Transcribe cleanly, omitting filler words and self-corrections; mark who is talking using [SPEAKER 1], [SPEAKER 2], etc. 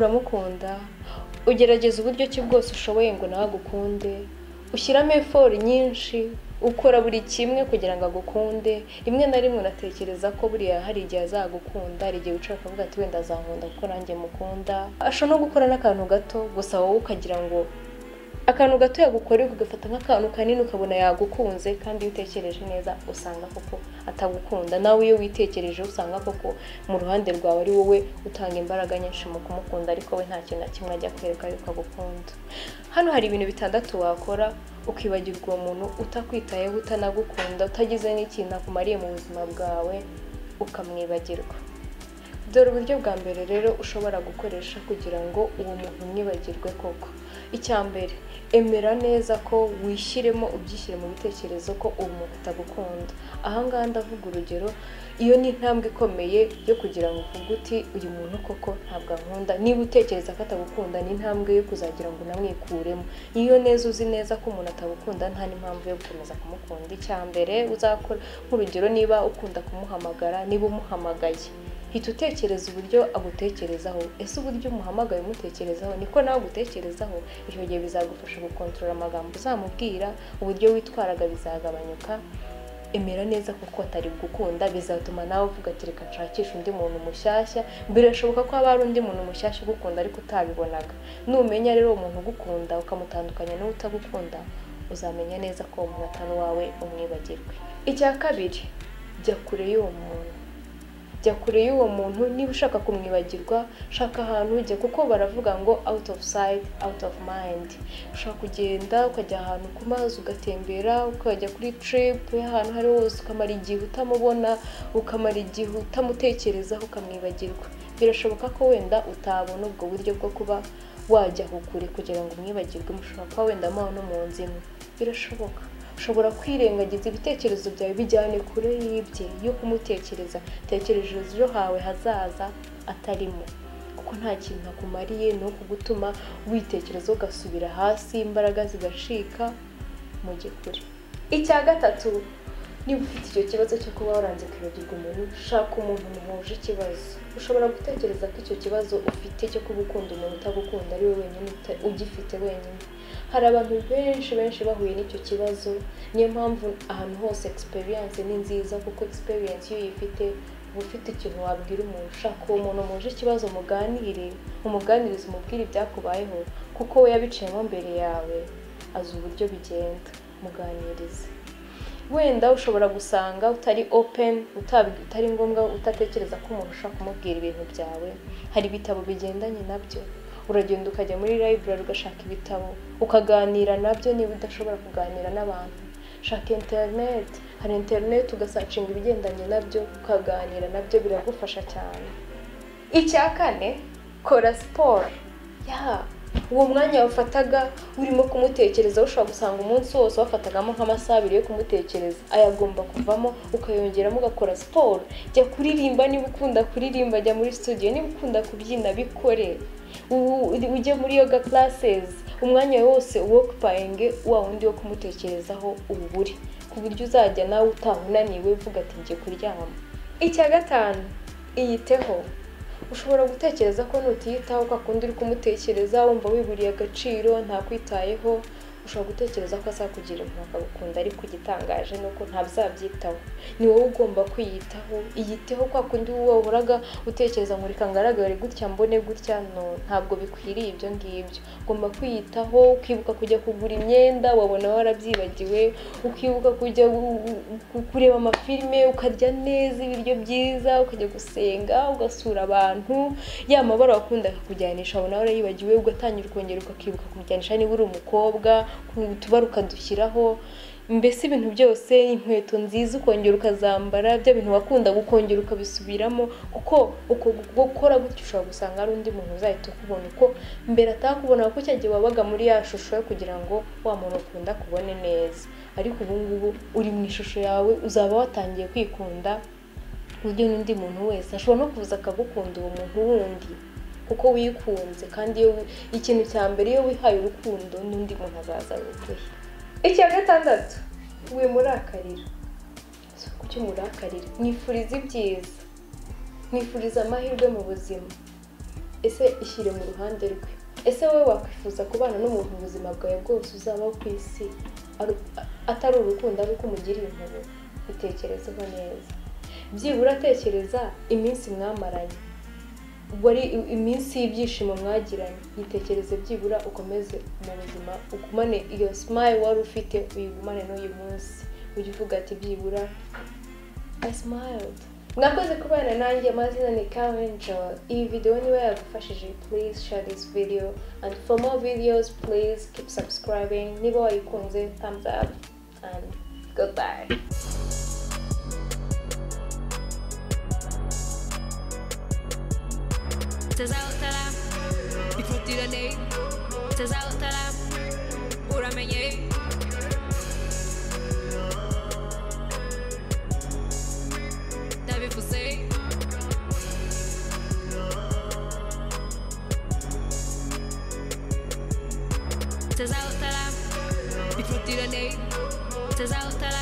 [SPEAKER 1] uramukunda ugerageza uburyo ki bwose ushoboye ngo nawe agukunde ushyiramo effort nyinshi ukora buri kimwe kugira ngo agukunde rimwe na rimwe unatekereza ko buriya hari igihe azagukunda hari igihe wicara ukavuga ati wenda azankunda kuko nanjye mukunda ashobora no gukora n'akantu gato gusa wowe ukagira ngo akantu gato yagukoreye ugafata nk'akantu kanini ukabona yagukunze kandi iyo utekereje neza usanga koko atagukunda nawe iyo witekereje usanga koko mu ruhande rwawe ari wowe utanga imbaraga nyinshi mu kumukunda ariko we nta kintu na kimwe ajya kwereka yuko agukunda. Hano hari ibintu bitandatu wakora ukibagirwa uwo muntu utakwitayeho utanagukunda utagize n'ikintu akumariye mu buzima bwawe ukamwibagirwa. Dore uburyo bwa mbere rero ushobora gukoresha kugira ngo uwo muntu mwibagirwe koko. Icyambere, emera neza ko wishyiremo ubyishyire mu bitekerezo ko uwo muntu atagukunda. Aha ngaha ndavuga urugero, iyo ni intambwe ikomeye yo kugira ngo uvuge uti uyu muntu koko ntabwo ankunda. Niba utekereza ko atagukunda ni intambwe yo kuzagira ngo unamwikuremo. Iyo neza uzi neza ko umuntu atagukunda nta n'impamvu yo gukomeza kumukunda. Icyambere uzakora nk'urugero, niba ukunda kumuhamagara, niba umuhamagaye hita utekereza uburyo agutekerezaho. Ese uburyo umuhamagaye umutekerezaho niko nawe agutekerezaho? Icyo gihe bizagufasha gukontorora amagambo uzamubwira, uburyo witwaraga bizagabanyuka. Emera neza kuko atari gukunda, bizatuma nawe uvuga ati reka nshakisha undi muntu mushyashya. Birashoboka ko haba hari undi muntu mushyashya ugukunda ariko utabibonaga. Numenya rero umuntu ugukunda ukamutandukanya n'uwo utagukunda, uzamenya neza ko umuntu atari wawe umwibagirwe. Icya kabiri, jya kure y'uwo muntu. Jya kure y'uwo muntu. Niba ushaka kumwibagirwa, shaka ahantu ujya, kuko baravuga ngo out of sight out of mind. Ushaka kugenda ukajya ahantu ku mazi ugatembera, ukajya kuri trip y'ahantu hari hose, ukamara igihe utamubona, ukamara igihe utamutekerezaho, ukamwibagirwa. Birashoboka ko wenda utabona ubwo buryo bwo kuba wajya kure kugira ngo umwibagirwe. Mushobora kuba wenda amaho no mu nzimu, birashoboka. Ushobora kwirengagiza ibitekerezo byawe bijyane kure y'ibye yo kumutekereza. Tekereza ejo hawe hazaza atarimo, kuko nta kintu akumariye no kugutuma witekereza ugasubira hasi, imbaraga zigashika. Mujye kure. Icya gatatu, niba ufite icyo kibazo cyo kuba waranze kwibagirwa umuntu, shaka umuntu muhuje ikibazo. Ushobora gutekereza ko icyo kibazo ufite cyo kuba ukunda umuntu utagukunda ari we wenyine ugifite wenyine. Hari abantu benshi bahuye n'icyo kibazo. Niyo mpamvu ahantu hose experience ni nziza, kuko experience iyo uyifite uba ufite ikintu wabwira umuntu. Shaka uwo muntu muhuje ikibazo, muganire, umuganirize, umubwire ibyakubayeho, kuko we yabiciyemo mbere yawe, azi uburyo bigenda. Muganirize. Wenda ushobora gusanga utari open, utari ngombwa, utatekereza ko umuntu ushaka kumubwira ibintu byawe. Hari ibitabo bigendanye nabyo, uragenda ukajya muri library ugashaka ibitabo ukaganira nabyo. Niba udashobora kuganira n'abantu, shaka internet. Hari internet ugasacinga ibigendanye nabyo ukaganira nabyo, biragufasha cyane. Icya kane, kora siporo. Uwo mwanya wafataga urimo kumutekereza, ushobora gusanga umunsi wose wafatagamo nk'amasaha 2 yo kumutekereza, ayagomba kuvamo ukayongeramo ugakora siporo. Jya kuririmba, niba ukunda kuririmba jya muri studio, niba ukunda kubyina bikore. Ujye muri yoga classes, umwanya wose uwokupayinge wa wundi wo kumutekerezaho uburi, ku buryo uzajya nawe utahunaniwe uvuga ati ngiye kuryama. Icya gatanu, iyiteho. Ushobora gutekereza ko nutiyitaho kwakundi uri kumutekereza wumva wiburiye agaciro, nta kwitayeho. Ushobora gutekereza ko azakugira impuhwe akagukunda, ariko igitangaje nuko ntazabyitaho. Ni wowe ugomba kwiyitaho. Iyiteho kwakundi wohoraga utekereza ngo reka ngaragare gutya mbone gutya, no, ntabwo bikwiriye ibyo ngibyo. Ugomba kwiyitaho, ukibuka kujya kugura imyenda wabona warabyibagiwe, ukibuka kujya kureba amafilime, ukarya neza ibiryo byiza, ukajya gusenga, ugasura abantu. Ya mabara wakunda kujyanisha abona warayibagiwe, ugatangira ukongera ukakibuka kumujyanisha niba uri umukobwa, tubaruka dushyiraho. Mbese ibintu byose, inkweto nziza ukongera ukazambara, bya bintu wakunda gukongera ukabisubiramo, kuko uko gukora gutyo ushobora gusanga ari undi muntu uzahita ukubona uko mbere atakubona, kuko cyagiye wabaga muri ya shusho yo kugira ngo wa muntu ukunda kubone neza. Ariko ubu ngubu uri mu ishusho yawe, uzaba watangiye kwikunda, uburyo n'undi muntu wese ashobora no kuza akagukunda uwo muntu wundi, kuko wikunze. Kandi ikintu cya mbere, iyo wihaye urukundo n'undi muntu azaza ruguhe. Icya gatandatu, wimurakarira. Kuki umurakarira? Mwifuriza ibyiza, mwifuriza amahirwe mu buzima. ese ishyire mu ruhande rwe. Ese wowe wakwifuza kubana n'umuntu ubuzima bwawe bwose uzabaho ku isi atari urukundo ari uko umugiriye impuhwe? Bitekerezeho neza. Byibura tekereza iminsi mwamaranye, wari iminsi y'ibyishimo mwagiranye. Yitekereze byibura ukomeze mu buzima, ukumane iyo smile wari ufite uyigumane n'uyu munsi. Ujye uvuga ati byibura I smiled. Mwakoze kubana nanjye, amazina ni Karen Joel. Iyi video niba yagufashije, please share this video, and for more videos please keep subscribing. Niba wayikunze, thumbs up and goodbye.
[SPEAKER 2] Tazawutala bikutirane, tazawutala uramenye, ndabivuze. Tazawutala bikutirane, tazawutala